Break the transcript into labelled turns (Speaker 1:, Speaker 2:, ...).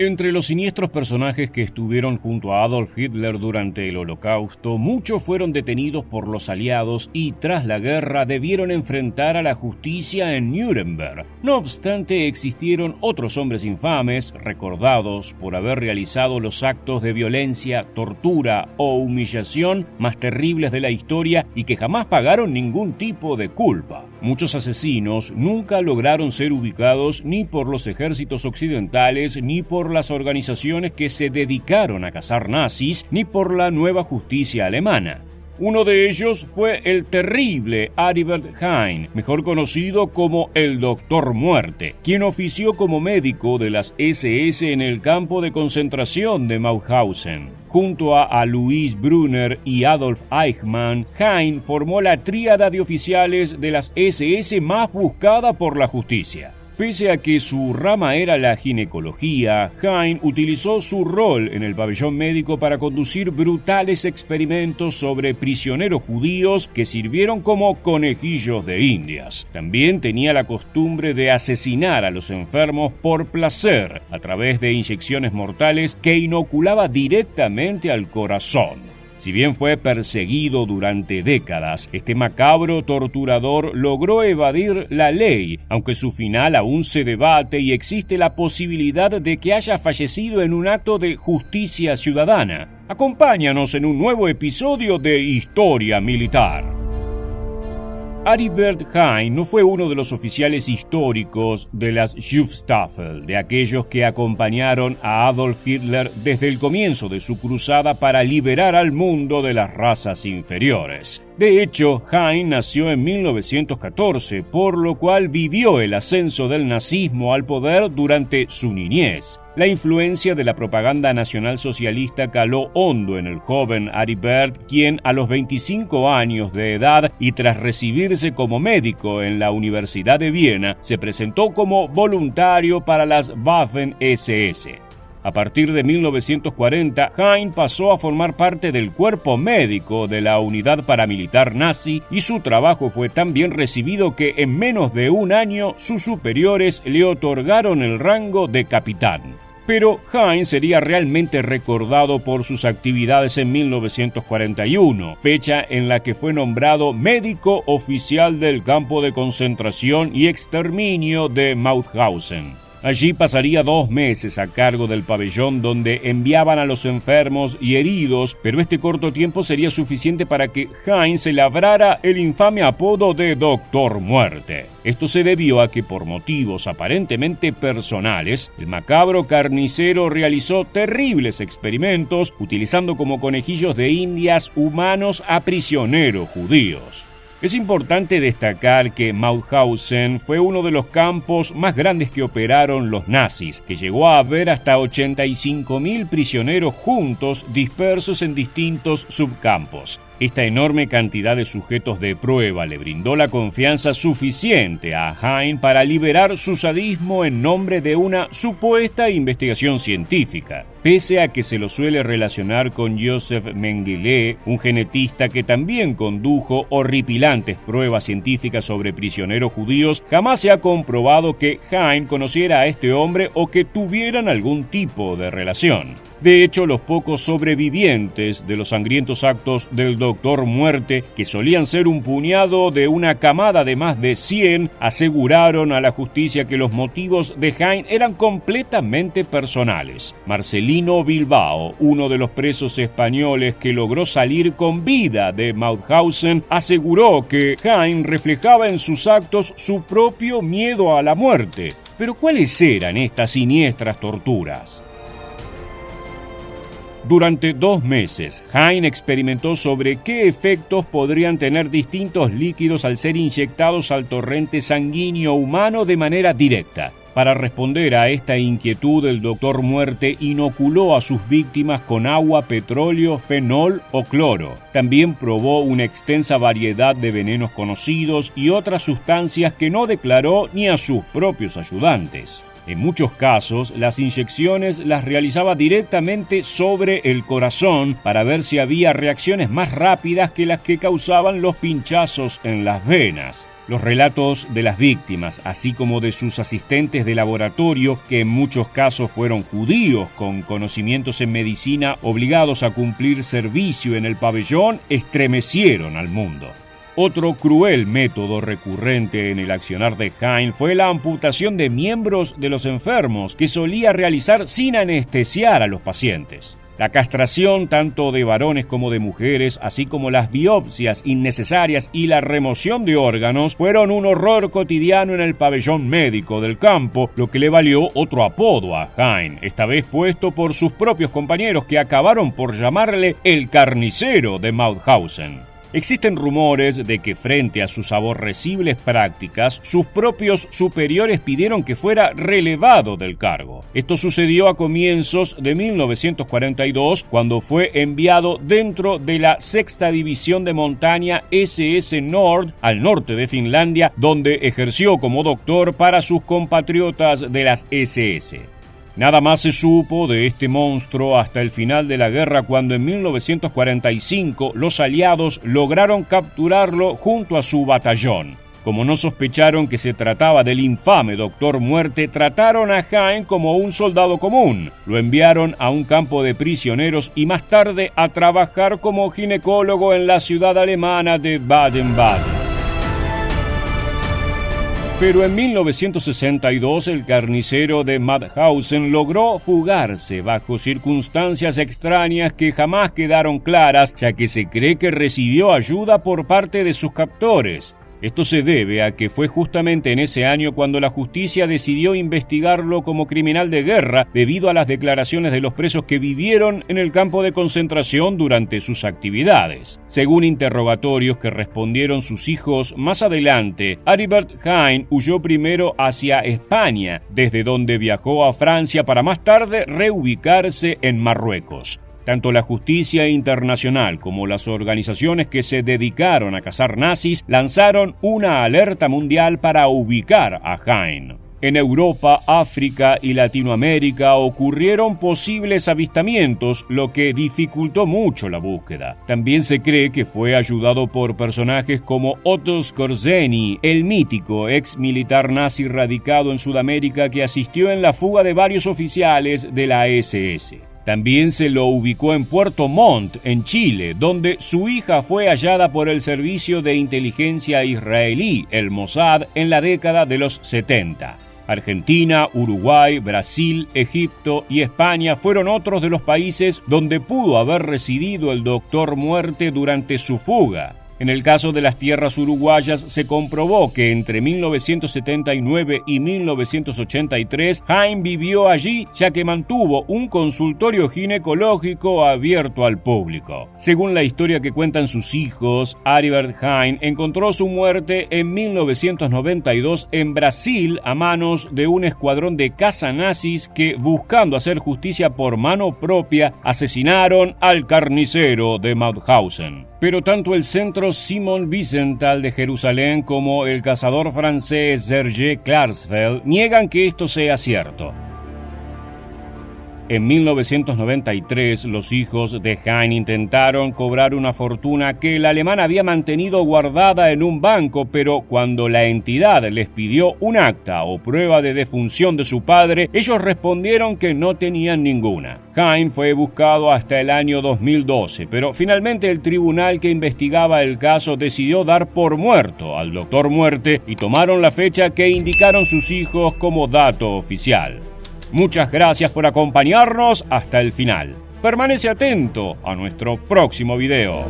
Speaker 1: Entre los siniestros personajes que estuvieron junto a Adolf Hitler durante el Holocausto, muchos fueron detenidos por los aliados y tras la guerra debieron enfrentar a la justicia en Nuremberg. No obstante, existieron otros hombres infames, recordados por haber realizado los actos de violencia, tortura o humillación más terribles de la historia y que jamás pagaron ningún tipo de culpa. Muchos asesinos nunca lograron ser ubicados ni por los ejércitos occidentales, ni por las organizaciones que se dedicaron a cazar nazis, ni por la nueva justicia alemana. Uno de ellos fue el terrible Aribert Hein, mejor conocido como el Doctor Muerte, quien ofició como médico de las SS en el campo de concentración de Mauthausen. Junto a Alois Brunner y Adolf Eichmann, Hein formó la tríada de oficiales de las SS más buscada por la justicia. Pese a que su rama era la ginecología, Hein utilizó su rol en el pabellón médico para conducir brutales experimentos sobre prisioneros judíos que sirvieron como conejillos de indias. También tenía la costumbre de asesinar a los enfermos por placer a través de inyecciones mortales que inoculaba directamente al corazón. Si bien fue perseguido durante décadas, este macabro torturador logró evadir la ley, aunque su final aún se debate y existe la posibilidad de que haya fallecido en un acto de justicia ciudadana. Acompáñanos en un nuevo episodio de Historia Militar. Aribert Hein no fue uno de los oficiales históricos de las Schutzstaffel, de aquellos que acompañaron a Adolf Hitler desde el comienzo de su cruzada para liberar al mundo de las razas inferiores. De hecho, Hein nació en 1914, por lo cual vivió el ascenso del nazismo al poder durante su niñez. La influencia de la propaganda nacionalsocialista caló hondo en el joven Aribert, quien a los 25 años de edad y tras recibirse como médico en la Universidad de Viena, se presentó como voluntario para las Waffen-SS. A partir de 1940, Hein pasó a formar parte del cuerpo médico de la unidad paramilitar nazi y su trabajo fue tan bien recibido que en menos de un año sus superiores le otorgaron el rango de capitán. Pero Hein sería realmente recordado por sus actividades en 1941, fecha en la que fue nombrado médico oficial del campo de concentración y exterminio de Mauthausen. Allí pasaría 2 meses a cargo del pabellón donde enviaban a los enfermos y heridos, pero este corto tiempo sería suficiente para que Hein se labrara el infame apodo de Doctor Muerte. Esto se debió a que por motivos aparentemente personales, el macabro carnicero realizó terribles experimentos utilizando como conejillos de indias humanos a prisioneros judíos. Es importante destacar que Mauthausen fue uno de los campos más grandes que operaron los nazis, que llegó a haber hasta 85.000 prisioneros juntos dispersos en distintos subcampos. Esta enorme cantidad de sujetos de prueba le brindó la confianza suficiente a Hein para liberar su sadismo en nombre de una supuesta investigación científica. Pese a que se lo suele relacionar con Joseph Mengele, un genetista que también condujo horripilantes pruebas científicas sobre prisioneros judíos, jamás se ha comprobado que Hein conociera a este hombre o que tuvieran algún tipo de relación. De hecho, los pocos sobrevivientes de los sangrientos actos del Doctor Muerte, que solían ser un puñado de una camada de más de 100, aseguraron a la justicia que los motivos de Hein eran completamente personales. Marcelino Bilbao, uno de los presos españoles que logró salir con vida de Mauthausen, aseguró que Hein reflejaba en sus actos su propio miedo a la muerte. Pero ¿cuáles eran estas siniestras torturas? Durante 2 meses, Hein experimentó sobre qué efectos podrían tener distintos líquidos al ser inyectados al torrente sanguíneo humano de manera directa. Para responder a esta inquietud, el Doctor Muerte inoculó a sus víctimas con agua, petróleo, fenol o cloro. También probó una extensa variedad de venenos conocidos y otras sustancias que no declaró ni a sus propios ayudantes. En muchos casos, las inyecciones las realizaba directamente sobre el corazón para ver si había reacciones más rápidas que las que causaban los pinchazos en las venas. Los relatos de las víctimas, así como de sus asistentes de laboratorio, que en muchos casos fueron judíos con conocimientos en medicina obligados a cumplir servicio en el pabellón, estremecieron al mundo. Otro cruel método recurrente en el accionar de Hein fue la amputación de miembros de los enfermos, que solía realizar sin anestesiar a los pacientes. La castración tanto de varones como de mujeres, así como las biopsias innecesarias y la remoción de órganos, fueron un horror cotidiano en el pabellón médico del campo, lo que le valió otro apodo a Hein, esta vez puesto por sus propios compañeros, que acabaron por llamarle el carnicero de Mauthausen. Existen rumores de que frente a sus aborrecibles prácticas, sus propios superiores pidieron que fuera relevado del cargo. Esto sucedió a comienzos de 1942, cuando fue enviado dentro de la 6ª División de Montaña SS Nord, al norte de Finlandia, donde ejerció como doctor para sus compatriotas de las SS. Nada más se supo de este monstruo hasta el final de la guerra, cuando en 1945 los aliados lograron capturarlo junto a su batallón. Como no sospecharon que se trataba del infame Doctor Muerte, trataron a Hein como un soldado común. Lo enviaron a un campo de prisioneros y más tarde a trabajar como ginecólogo en la ciudad alemana de Baden-Baden. Pero en 1962 el carnicero de Mauthausen logró fugarse bajo circunstancias extrañas que jamás quedaron claras, ya que se cree que recibió ayuda por parte de sus captores. Esto se debe a que fue justamente en ese año cuando la justicia decidió investigarlo como criminal de guerra debido a las declaraciones de los presos que vivieron en el campo de concentración durante sus actividades. Según interrogatorios que respondieron sus hijos más adelante, Aribert Hein huyó primero hacia España, desde donde viajó a Francia para más tarde reubicarse en Marruecos. Tanto la justicia internacional como las organizaciones que se dedicaron a cazar nazis lanzaron una alerta mundial para ubicar a Hein. En Europa, África y Latinoamérica ocurrieron posibles avistamientos, lo que dificultó mucho la búsqueda. También se cree que fue ayudado por personajes como Otto Skorzeny, el mítico ex militar nazi radicado en Sudamérica que asistió en la fuga de varios oficiales de la SS. También se lo ubicó en Puerto Montt, en Chile, donde su hija fue hallada por el servicio de inteligencia israelí, el Mossad, en la década de los 70. Argentina, Uruguay, Brasil, Egipto y España fueron otros de los países donde pudo haber residido el Doctor Muerte durante su fuga. En el caso de las tierras uruguayas se comprobó que entre 1979 y 1983 Hein vivió allí, ya que mantuvo un consultorio ginecológico abierto al público. Según la historia que cuentan sus hijos, Aribert Hein encontró su muerte en 1992 en Brasil a manos de un escuadrón de cazanazis que, buscando hacer justicia por mano propia, asesinaron al carnicero de Mauthausen. Pero tanto el Centro Simon Wiesenthal de Jerusalén como el cazador francés Serge Klarsfeld niegan que esto sea cierto. En 1993, los hijos de Hein intentaron cobrar una fortuna que el alemán había mantenido guardada en un banco, pero cuando la entidad les pidió un acta o prueba de defunción de su padre, ellos respondieron que no tenían ninguna. Hein fue buscado hasta el año 2012, pero finalmente el tribunal que investigaba el caso decidió dar por muerto al Doctor Muerte y tomaron la fecha que indicaron sus hijos como dato oficial. Muchas gracias por acompañarnos hasta el final. Permanece atento a nuestro próximo video.